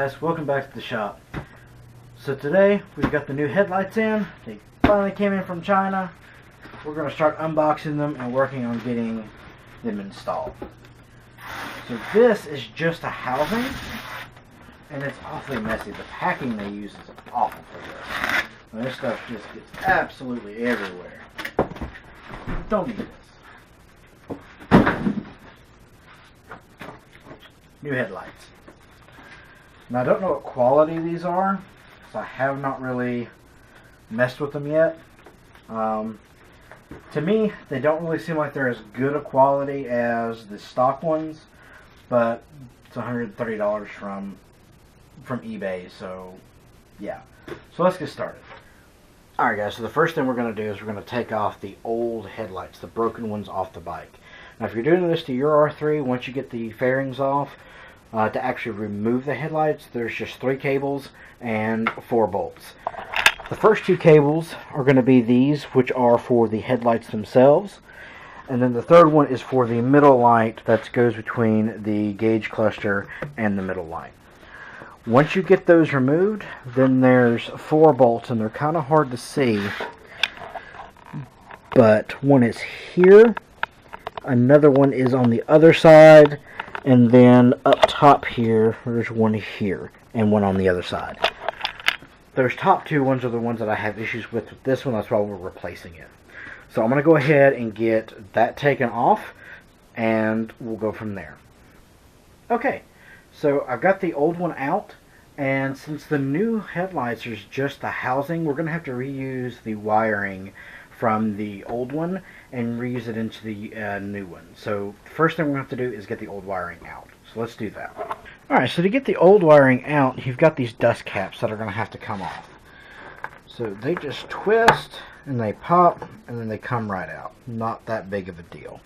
guys, welcome back to the shop. So today we've got the new headlights in. They finally came in from China. We're going to start unboxing them and working on getting them installed. So this is just a housing, and it's awfully messy. The packing they use is awful for this. And this stuff just gets absolutely everywhere. Don't need this. New headlights. Now I don't know what quality these are, so I have not really messed with them yet. To me, they don't really seem like they're as good a quality as the stock ones, but it's $130 from eBay, so yeah. So let's get started. Alright guys, so the first thing we're going to do is we're going to take off the old headlights, the broken ones off the bike. Now if you're doing this to your R3, once you get the fairings off, to actually remove the headlights, there's just 3 cables and 4 bolts. The first 2 cables are going to be these, which are for the headlights themselves. And then the third one is for the middle light that goes between the gauge cluster and the middle light. Once you get those removed, then there's 4 bolts, and they're kind of hard to see. But one is here, another one is on the other side, and then up top here, there's one here, and one on the other side. Those top 2 ones are the ones that I have issues with this one. That's why we're replacing it. So I'm going to go ahead and get that taken off, and we'll go from there. Okay, so I've got the old one out, and since the new headlights is just the housing, we're going to have to reuse the wiring from the old one and reuse it into the new one. So the first thing we're going to have to do is get the old wiring out. So let's do that. Alright, so to get the old wiring out, you've got these dust caps that are going to have to come off. So they just twist and they pop and then they come right out. Not that big of a deal.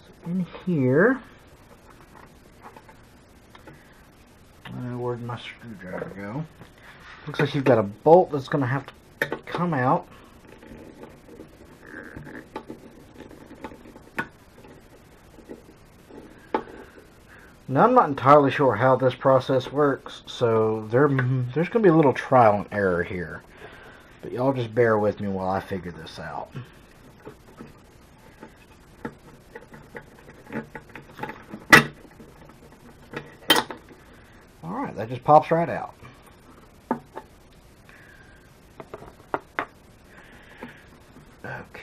So in here, where'd my screwdriver go? Looks like you've got a bolt that's going to have to come out. Now I'm not entirely sure how this process works, so there's going to be a little trial and error here. But y'all just bear with me while I figure this out. Alright, that just pops right out. Okay.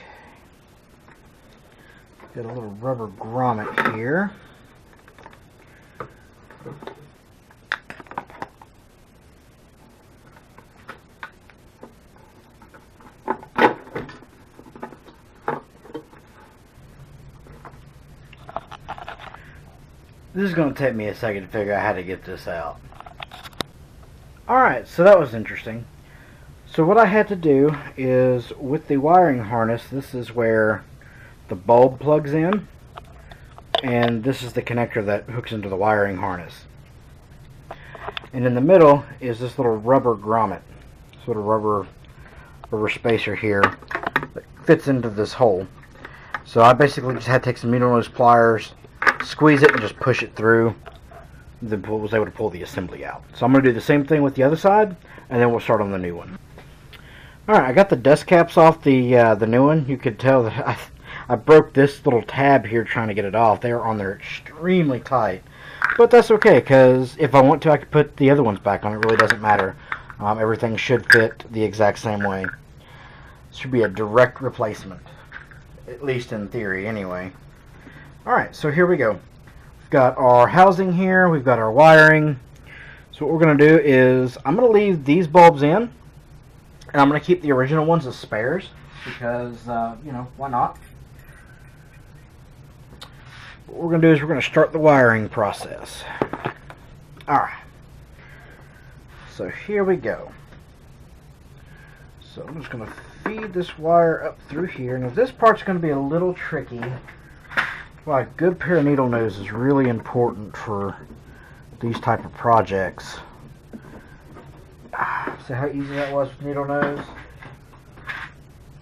Got a little rubber grommet here. This is going to take me a second to figure out how to get this out. Alright, so that was interesting. So what I had to do is, with the wiring harness, this is where the bulb plugs in, and this is the connector that hooks into the wiring harness. And in the middle is this little rubber grommet, sort of rubber spacer here that fits into this hole. So I basically just had to take some needle nose pliers, squeeze it, and just push it through. Then was able to pull the assembly out. So I'm going to do the same thing with the other side, and then we'll start on the new one. Alright, I got the dust caps off the new one. You could tell that I broke this little tab here trying to get it off. They are on there extremely tight. But that's okay, because if I want to, I could put the other ones back on. It really doesn't matter. Everything should fit the exact same way. This should be a direct replacement. At least in theory, anyway. Alright, so here we go. We've got our housing here. We've got our wiring. So what we're going to do is, I'm going to leave these bulbs in. And I'm going to keep the original ones as spares. Because, you know, why not? What we're going to do is we're going to start the wiring process. Alright. So here we go. So I'm just going to feed this wire up through here. Now this part's going to be a little tricky. Well, a good pair of needle nose is really important for these type of projects. See how easy that was with needle nose?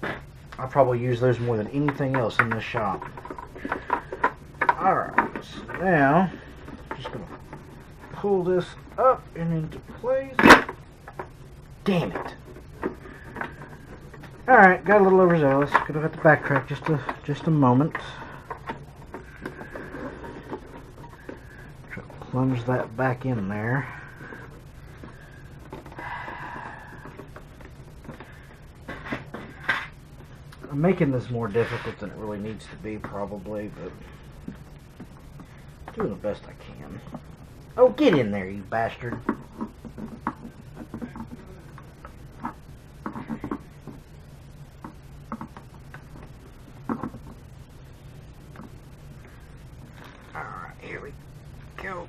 I probably use those more than anything else in this shop. Alright, so Now, just going to pull this up and into place. Damn it. Alright, got a little overzealous. Gonna have to backtrack just a moment. Try to plunge that back in there. I'm making this more difficult than it really needs to be, probably, but doing the best I can. Oh, get in there, you bastard. Alright, here we go.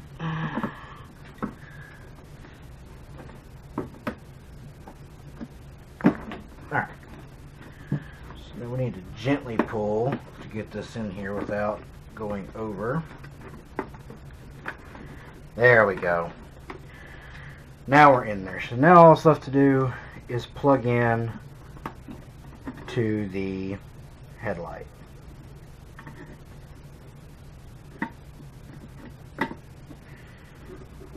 Alright. So now we need to gently pull to get this in here without going over. There we go. Now we're in there. So now all that's left to do is plug in to the headlight.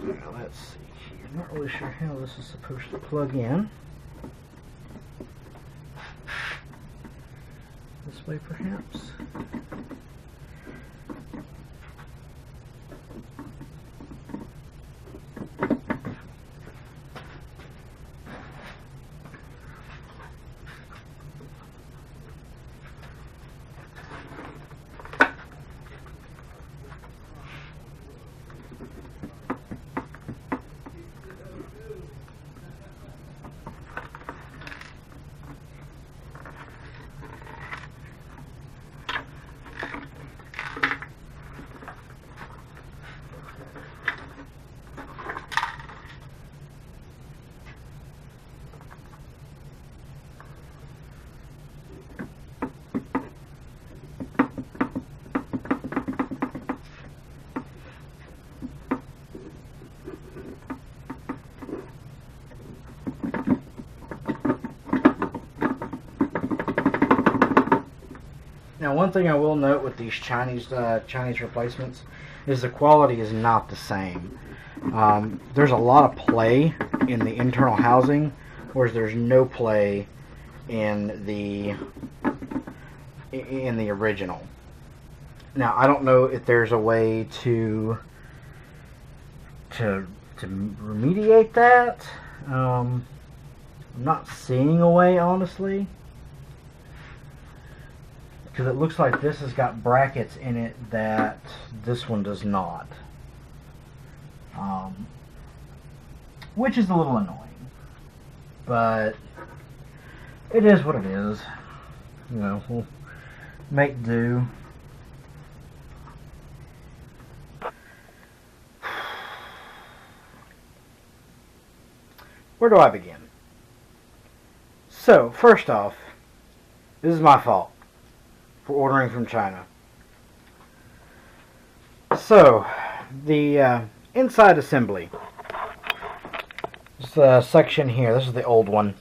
Now let's see here. I'm not really sure how this is supposed to plug in. This way perhaps. Now, one thing I will note with these Chinese replacements is the quality is not the same. There's a lot of play in the internal housing, whereas there's no play in the original. Now, I don't know if there's a way to remediate that. I'm not seeing a way, honestly. Because it looks like this has got brackets in it that this one does not. Which is a little annoying. But it is what it is. You know, we'll make do. Where do I begin? So, first off, this is my fault for ordering from China. So, the inside assembly. This section here, this is the old one.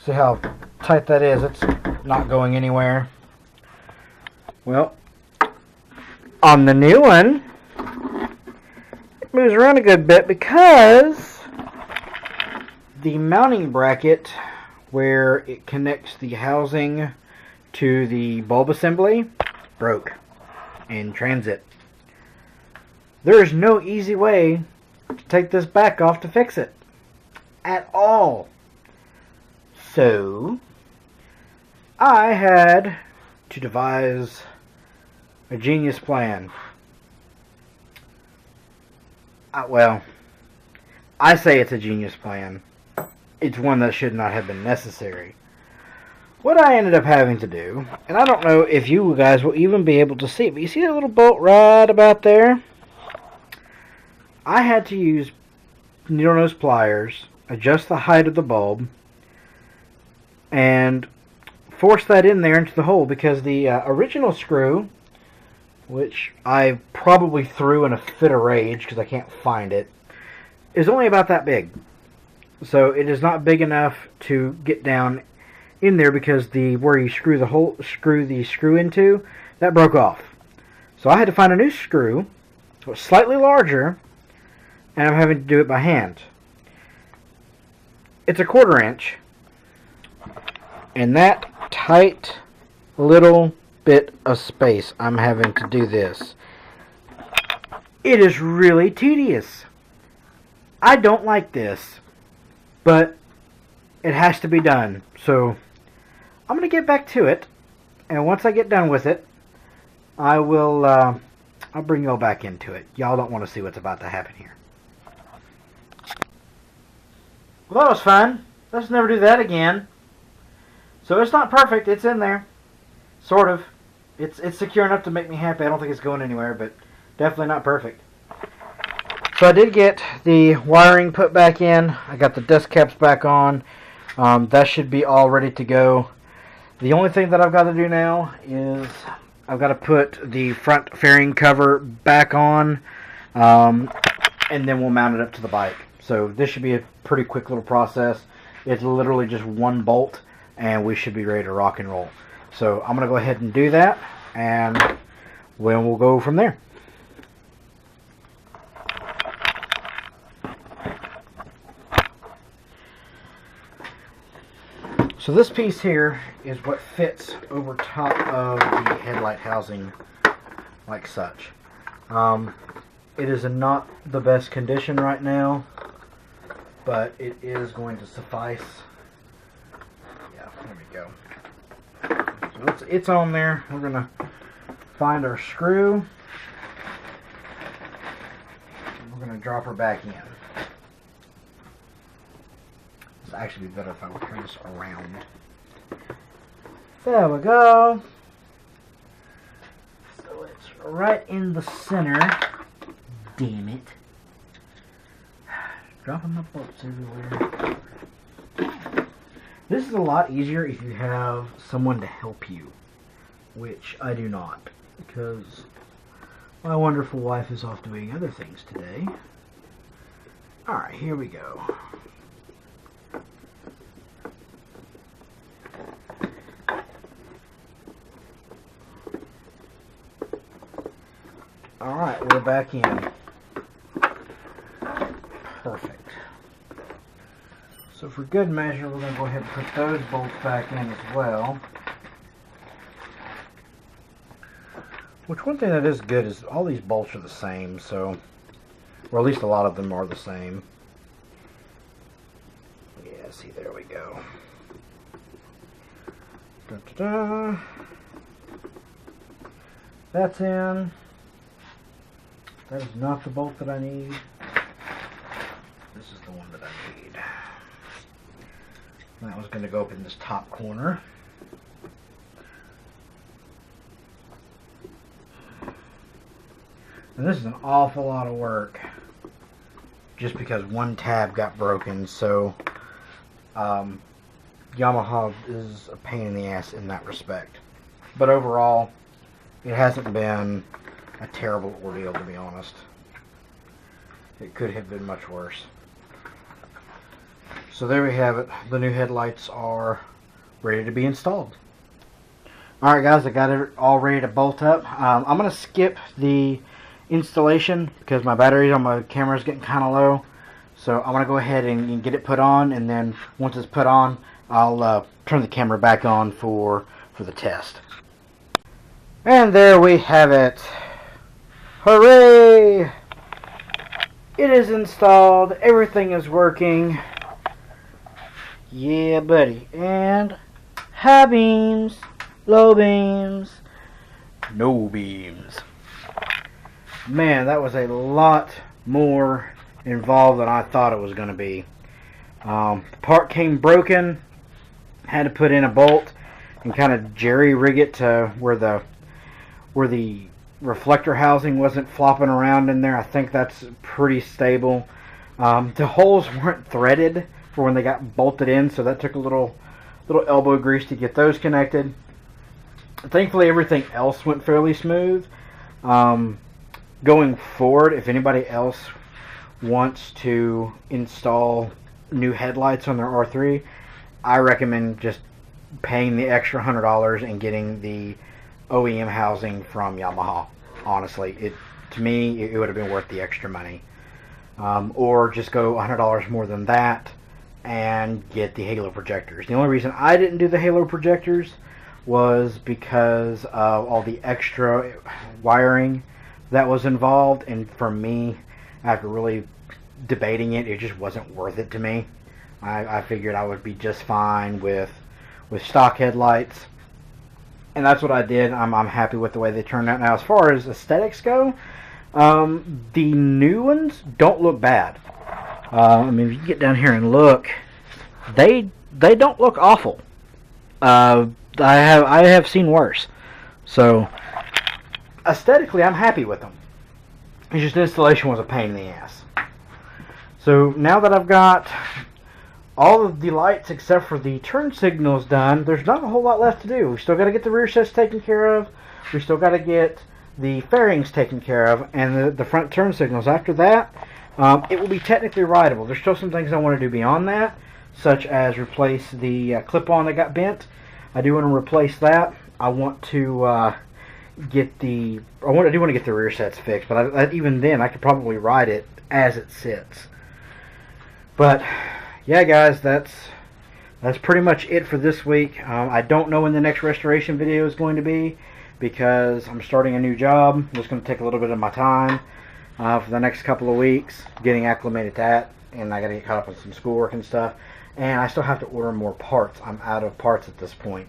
See how tight that is? It's not going anywhere. Well, on the new one, it moves around a good bit because the mounting bracket where it connects the housing to the bulb assembly broke in transit. There is no easy way to take this back off to fix it at all. So I had to devise a genius plan. Well, I say it's a genius plan. It's one that should not have been necessary. What I ended up having to do, and I don't know if you guys will even be able to see it, but you see that little bolt right about there? I had to use needle nose pliers, adjust the height of the bulb, and force that in there into the hole, because the original screw, which I probably threw in a fit of rage because I can't find it, is only about that big. So it is not big enough to get down in there, because where you screw the screw into, that broke off. So I had to find a new screw. It was slightly larger, and I'm having to do it by hand. It's a 1/4 inch, and that tight little bit of space I'm having to do this. It is really tedious. I don't like this, but it has to be done. So I'm going to get back to it, and once I get done with it, I will I'll bring y'all back into it. Y'all don't want to see what's about to happen here. Well, that was fun. Let's never do that again. So it's not perfect. It's in there. Sort of. It's secure enough to make me happy. I don't think it's going anywhere, but definitely not perfect. So I did get the wiring put back in. I got the dust caps back on. That should be all ready to go. The only thing that I've got to do now is I've got to put the front fairing cover back on, and then we'll mount it up to the bike. So this should be a pretty quick little process. It's literally just one bolt, and we should be ready to rock and roll. So I'm going to go ahead and do that, and we'll go from there. So this piece here is what fits over top of the headlight housing like such. It is in not the best condition right now, but it is going to suffice. Yeah, there we go. So it's on there. We're going to find our screw. And we're going to drop her back in. It's actually be better if I would turn this around. There we go. So it's right in the center. Damn it. Dropping my bolts everywhere. This is a lot easier if you have someone to help you, which I do not, because my wonderful wife is off doing other things today. Alright, here we go. Alright, we're back in. Perfect. So for good measure, we're going to go ahead and put those bolts back in as well. Which one thing that is good is all these bolts are the same, so, or at least a lot of them are the same. Yeah, see, there we go. Da-da-da. That's in. That is not the bolt that I need. This is the one that I need. That one's going to go up in this top corner. And this is an awful lot of work just because one tab got broken, so Yamaha is a pain in the ass in that respect. But overall, it hasn't been a terrible ordeal, to be honest. It could have been much worse. So there we have it. The new headlights are ready to be installed. Alright guys, I got it all ready to bolt up. I'm going to skip the installation because my batteries on my camera is getting kind of low. So I'm going to go ahead and get it put on, and then once it's put on, I'll turn the camera back on for the test. And there we have it. Hooray! It is installed. Everything is working. Yeah, buddy. And high beams, low beams, no beams. Man, that was a lot more involved than I thought it was going to be. The part came broken. Had to put in a bolt and kind of jerry-rig it to where the reflector housing wasn't flopping around in there. I think that's pretty stable. The holes weren't threaded for when they got bolted in, so that took a little elbow grease to get those connected. Thankfully, everything else went fairly smooth. Going forward, if anybody else wants to install new headlights on their R3, I recommend just paying the extra $100 and getting the OEM housing from Yamaha. honestly. To me, it would have been worth the extra money. Or just go $100 more than that and get the halo projectors. The only reason I didn't do the halo projectors was because of all the extra wiring that was involved, and for me, after really debating it, it just wasn't worth it to me. I figured I would be just fine with stock headlights, and that's what I did. I'm happy with the way they turned out. Now, as far as aesthetics go, the new ones don't look bad. I mean, if you get down here and look, they don't look awful. I have seen worse. So aesthetically, I'm happy with them. It's just installation was a pain in the ass. So now that I've got all of the lights except for the turn signals done, there's not a whole lot left to do. We still got to get the rear sets taken care of. We still got to get the fairings taken care of, and the front turn signals. After that, it will be technically rideable. There's still some things I want to do beyond that, such as replace the clip-on that got bent. I do want to replace that. I want to get the rear sets fixed, but even then, I could probably ride it as it sits. But yeah, guys, that's pretty much it for this week. I don't know when the next restoration video is going to be, because I'm starting a new job. It's going to take a little bit of my time for the next couple of weeks, getting acclimated to that, and I got to get caught up on some schoolwork and stuff. And I still have to order more parts. I'm out of parts at this point.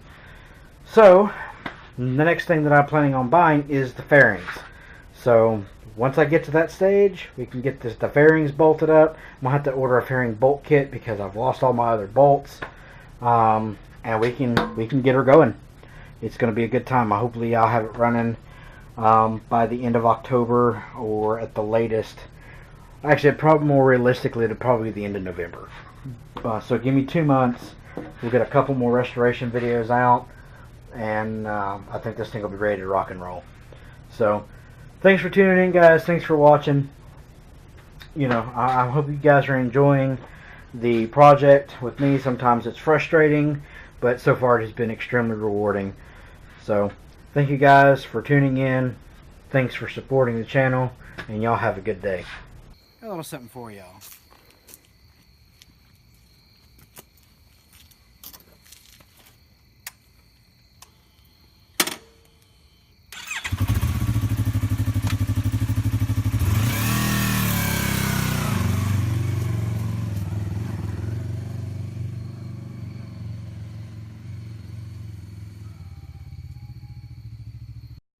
So the next thing that I'm planning on buying is the fairings. So once I get to that stage, we can get the fairings bolted up. I'm going to have to order a fairing bolt kit because I've lost all my other bolts. And we can get her going. It's going to be a good time. Hopefully I'll have it running by the end of October, or at the latest. Actually, probably more realistically, it'll probably be the end of November. So give me 2 months. We'll get a couple more restoration videos out, and I think this thing will be ready to rock and roll. So thanks for tuning in, guys. Thanks for watching. You know, I hope you guys are enjoying the project with me. Sometimes it's frustrating, but so far it has been extremely rewarding. So thank you guys for tuning in. Thanks for supporting the channel, and y'all have a good day. Got a little something for y'all.